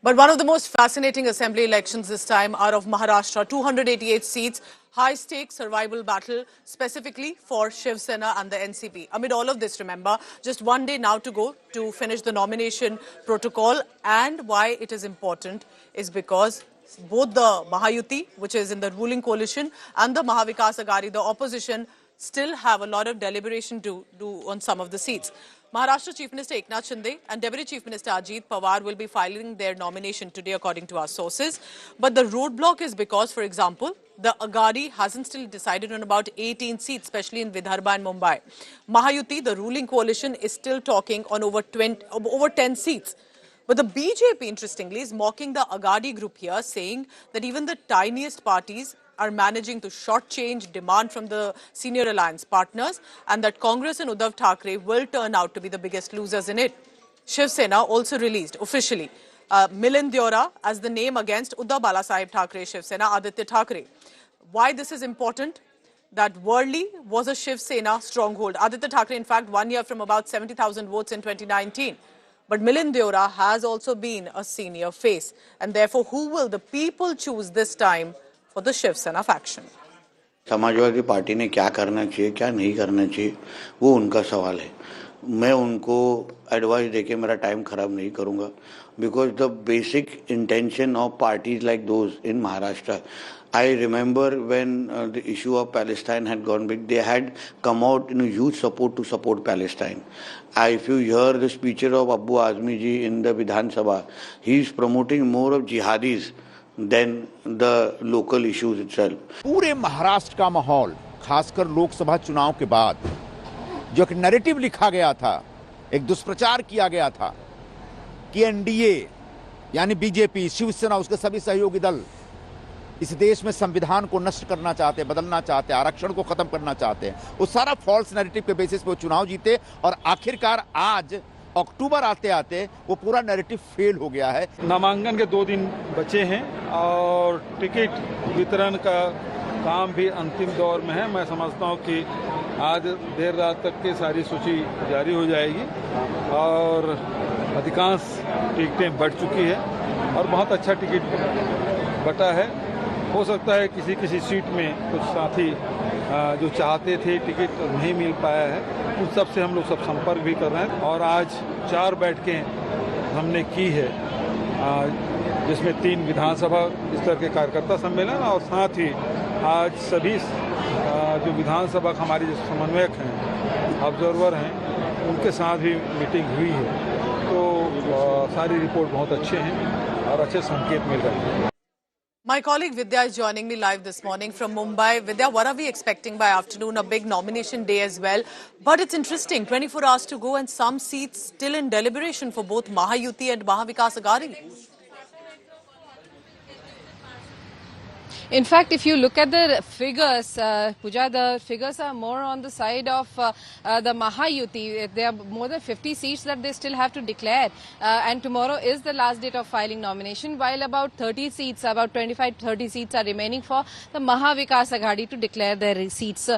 But one of the most fascinating assembly elections this time are of Maharashtra, 288 seats, high-stakes survival battle specifically for Shiv Sena and the NCP. Amid all of this, remember, just one day now to go to finish the nomination protocol. And why it is important is because both the Mahavati, which is in the ruling coalition, and the mahavikasagari, the opposition, still have a lot of deliberation to do on some of the seats. Maharashtra Chief Minister Eknath Shinde and Deputy Chief Minister Ajit Pawar will be filing their nomination today, according to our sources. But the roadblock is because, for example, the Agadi hasn't still decided on about 18 seats, especially in Vidarbha and Mumbai. Mahavati, the ruling coalition, is still talking on over 10 seats. But the BJP, interestingly, is mocking the Agadi group here, saying that even the tiniest parties are managing to shortchange demand from the senior alliance partners, and that Congress and Uddhav Thackeray will turn out to be the biggest losers in it. Shiv Sena also released officially Milind Deora as the name against Uddhav Balasaheb Thackeray Shiv Sena Aditya Thackeray. Why this is important? That Worli was a Shiv Sena stronghold. Aditya Thackeray, in fact, won here from about 70,000 votes in 2019. But Milind Deora has also been a senior face. And therefore, who will the people choose this time for the Shiv Sena faction? Samajwadi party ने क्या करना चाहिए क्या नहीं करना चाहिए वो उनका सवाल है मैं उनको एडवाइस देके मेरा टाइम खराब नहीं करूंगा because the basic intention of parties like those in Maharashtra, I remember when the issue of Palestine had gone big, they had come out in a huge support to support Palestine. If you hear the speeches of Abu Azmi ji in the Vidhan Sabha, he is promoting more of jihadis than the local issues itself. पूरे महाराष्ट्र का माहौल, खासकर लोकसभा चुनाव के बाद जो एक narrative लिखा गया था, एक दुष्प्रचार किया गया था कि एनडीए यानी बीजेपी, शिवसेना, उसके सभी सहयोगी दल इस देश में संविधान को नष्ट करना चाहते, बदलना चाहते, आरक्षण को खत्म करना चाहते हैं। वो सारा फॉल्स नैरेटिव के बेसिस पे वो चुनाव जीते और आखिरकार आज अक्टूबर आते आते वो पूरा नैरेटिव फेल हो गया है। नामांकन के 2 दिन बचे हैं और टिकट वितरण का काम भी अंतिम दौर में है। मैं समझता हूं कि आज देर रात तक की सारी सूची जारी हो जाएगी और अधिकांश टिकटें बढ़ चुकी है और बहुत अच्छा टिकट बटा है। हो सकता है किसी सीट में कुछ साथी जो चाहते थे टिकट नहीं मिल पाया है, उन सब से हम लोग सब संपर्क भी कर रहे हैं और आज 4 बैठकें हमने की है, जिसमें 3 विधानसभा स्तर के कार्यकर्ता सम्मेलन और साथ ही आज सभी जो विधानसभा के हमारे जो समन्वयक हैं, ऑब्जर्वर हैं, उनके साथ भी मीटिंग हुई है। तो सारी रिपोर्ट बहुत अच्छे हैं और अच्छे संकेत मिल रहे हैं। My colleague Vidya is joining me live this morning from Mumbai. Vidya, what are we expecting by afternoon? A big nomination day as well. But it's interesting, 24 hours to go and some seats still in deliberation for both Mahavati and mahavikasagari. In fact, if you look at the figures, Pooja, the figures are more on the side of the Mahavati. There are more than 50 seats that they still have to declare. And tomorrow is the last date of filing nomination, while about 30 seats, about 25-30 seats are remaining for the mahavikasagari to declare their seats.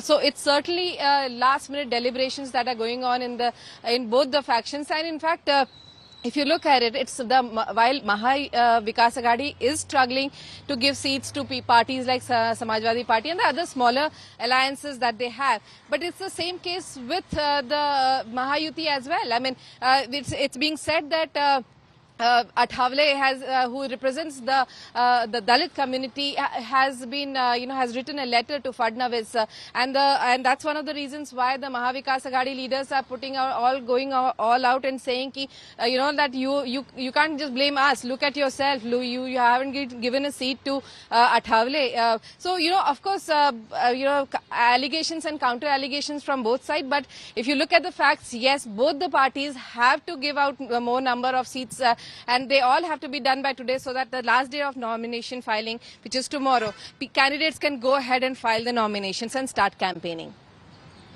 So it's certainly last-minute deliberations that are going on in both the factions. And in fact, if you look at it, it's while mahavikasagari is struggling to give seats to parties like Samajwadi Party and the other smaller alliances that they have, but it's the same case with the Mahavati as well. I mean, it's being said that Athawale who represents the Dalit community has been has written a letter to Fadnavis and that's one of the reasons why the mahavikasagari leaders are putting going all out and saying ki, that you can't just blame us, look at yourself, you haven't given a seat to Athawale. So of course allegations and counter allegations from both sides, but if you look at the facts, yes, both the parties have to give out more number of seats and they all have to be done by today so that the last day of nomination filing, which is tomorrow, candidates can go ahead and file the nominations and start campaigning.